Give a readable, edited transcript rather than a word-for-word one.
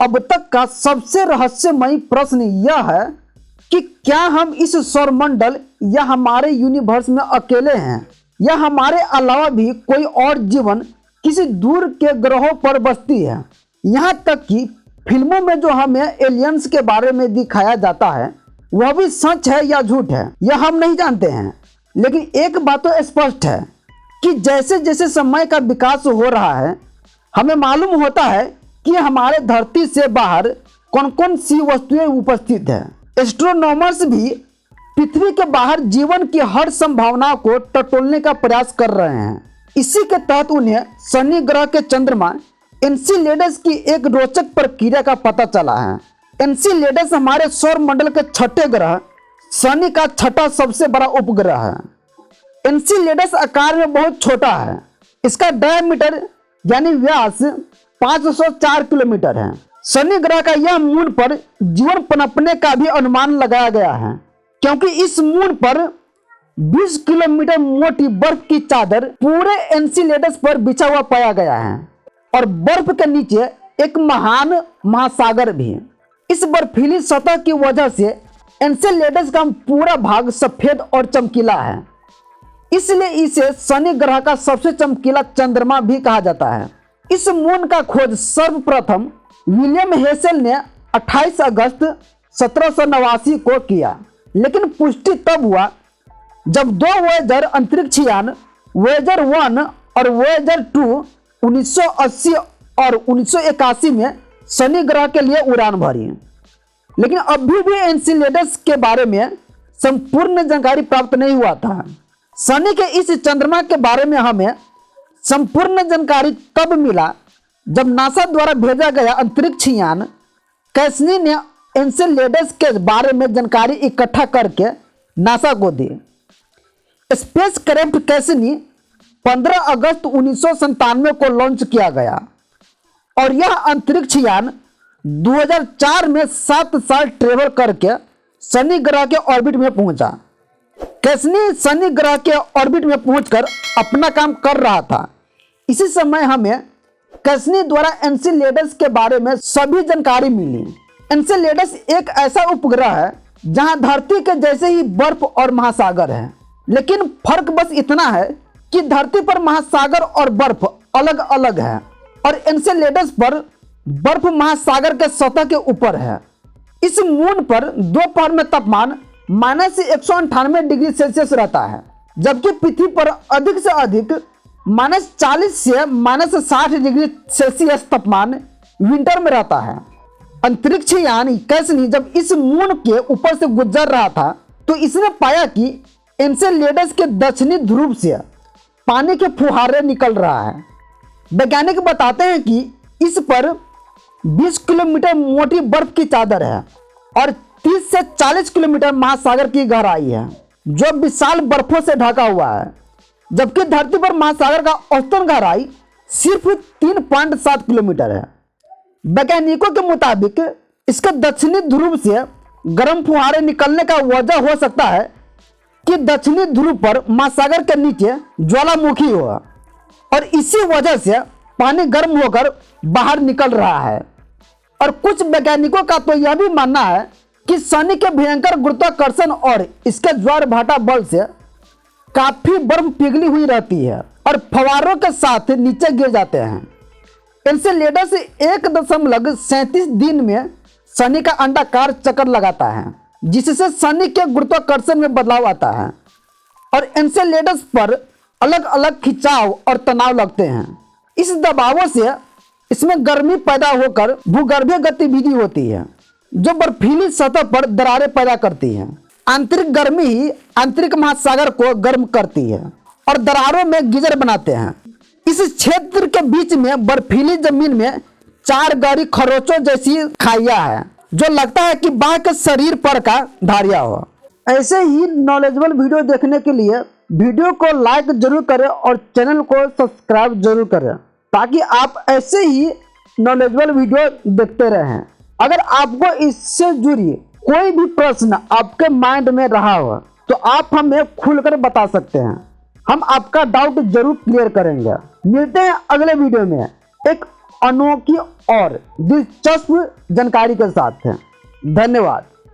अब तक का सबसे रहस्यमयी प्रश्न यह है कि क्या हम इस सौरमंडल या हमारे यूनिवर्स में अकेले हैं, या हमारे अलावा भी कोई और जीवन किसी दूर के ग्रहों पर बसती है। यहाँ तक कि फिल्मों में जो हमें एलियंस के बारे में दिखाया जाता है वह भी सच है या झूठ है, यह हम नहीं जानते हैं। लेकिन एक बात तो स्पष्ट है कि जैसे जैसे समय का विकास हो रहा है हमें मालूम होता है कि हमारे धरती से बाहर कौन कौन सी वस्तुएं उपस्थित है। एस्ट्रोनॉमर्स भी पृथ्वी के बाहर जीवन की हर संभावना को टटोलने का प्रयास कर रहे हैं। इसी के तहत उन्हें शनि ग्रह के चंद्रमा एनसीलेडस की एक रोचक प्रक्रिया का पता चला है। एनसीलेडस हमारे सौर मंडल के छठे ग्रह शनि का छठा सबसे बड़ा उपग्रह है। एनसीलेडस आकार में बहुत छोटा है। इसका डायमीटर यानी व्यास 504 किलोमीटर है। शनि ग्रह का यह मून पर जीवन पनपने का भी अनुमान लगाया गया है, क्योंकि इस मून पर 20 किलोमीटर मोटी बर्फ की चादर पूरे एनसीलेडस पर बिछा हुआ पाया गया है और बर्फ के नीचे एक महान महासागर भी। इस बर्फीली सतह की वजह से एनसेलेडस का पूरा भाग सफेद और चमकीला है, इसलिए इसे शनि ग्रह का सबसे चमकीला चंद्रमा भी कहा जाता है। इस मून का खोज सर्वप्रथम विलियम हेसल ने 28 अगस्त 1789 को किया, लेकिन पुष्टि तब हुआ जब दो वोयेजर अंतरिक्ष यान वोयेजर 1 और वोयेजर 2 1980 और 1981 में शनि ग्रह के लिए उड़ान भरी। लेकिन अभी भी एनसेलेडस के बारे में संपूर्ण जानकारी प्राप्त नहीं हुआ था। शनि के इस चंद्रमा के बारे में हमें संपूर्ण जानकारी तब मिला जब नासा द्वारा भेजा गया अंतरिक्ष यान कैसनी ने एनसेलेडस के बारे में जानकारी इकट्ठा करके नासा को दी। स्पेस क्राफ्ट कैसनी 15 अगस्त 1997 को लॉन्च किया गया और यह अंतरिक्ष यान 2004 में 7 साल ट्रेवल करके शनि ग्रह के ऑर्बिट में पहुंचा। कैसनी शनि ग्रह के ऑर्बिट में पहुंचकर अपना काम कर रहा था। इसी समय हमें कैसनी द्वारा एनसेलेडस के बारे में सभी जानकारी मिली। एनसेलेडस एक ऐसा उपग्रह है जहां धरती के जैसे ही बर्फ और महासागर है, लेकिन फर्क बस इतना है कि धरती पर महासागर और बर्फ अलग अलग है और एनसेलेडस पर बर्फ महासागर के सतह के ऊपर है। इस मून पर दोपहर में तापमान -198 डिग्री सेल्सियस रहता है, जबकि पृथ्वी पर अधिक से अधिक -40 से -60 डिग्री सेल्सियस तापमान विंटर में रहता है। अंतरिक्ष यान कैसनी जब इस मून के ऊपर से गुजर रहा था तो इसने पाया कि एनसेलेडस के दक्षिणी ध्रुव से पानी के फुहारे निकल रहा है। वैज्ञानिक बताते हैं कि इस पर 20 किलोमीटर मोटी बर्फ की चादर है और 30 से 40 किलोमीटर महासागर की गहराई है जो विशाल बर्फों से ढका हुआ है, जबकि धरती पर महासागर का औसतन गहराई सिर्फ 3.7 किलोमीटर है। वैज्ञानिकों के मुताबिक इसके दक्षिणी ध्रुव से गर्म फुहारे निकलने का वजह हो सकता है कि दक्षिणी ध्रुव पर महासागर के नीचे ज्वालामुखी हो और इसी वजह से पानी गर्म होकर बाहर निकल रहा है। और कुछ वैज्ञानिकों का तो यह भी मानना है कि शनि के भयंकर गुरुत्वाकर्षण और इसके ज्वार भाटा बल से काफी बर्फ पिघली हुई रहती है और फवारों के साथ नीचे गिर जाते हैं। एनसेलेडस 1.37 दिन में शनि का अंडाकार चक्कर लगाता है, जिससे शनि के गुरुत्वाकर्षण में बदलाव आता है और एनसेलेडस पर अलग अलग खिंचाव और तनाव लगते हैं। इस दबावों से इसमें गर्मी पैदा होकर भूगर्भीय गतिविधि होती है जो बर्फीली सतह पर दरारें पैदा करती है। आंतरिक गर्मी ही आंतरिक महासागर को गर्म करती है और दरारों में गीजर बनाते हैं। इस क्षेत्र के बीच में बर्फीली जमीन में 4 गहरी खरोचों जैसी खाइयां है जो लगता है कि बाघ के शरीर पर का धारिया हो। ऐसे ही नॉलेजेबल वीडियो देखने के लिए वीडियो को लाइक जरूर करें और चैनल को सब्सक्राइब जरूर करें ताकि आप ऐसे ही नॉलेजेबल वीडियो देखते रहें। अगर आपको इससे जुड़ी कोई भी प्रश्न आपके माइंड में रहा हो तो आप हमें खुलकर बता सकते हैं, हम आपका डाउट जरूर क्लियर करेंगे। मिलते हैं अगले वीडियो में एक अनोखी और दिलचस्प जानकारी के साथ है। धन्यवाद।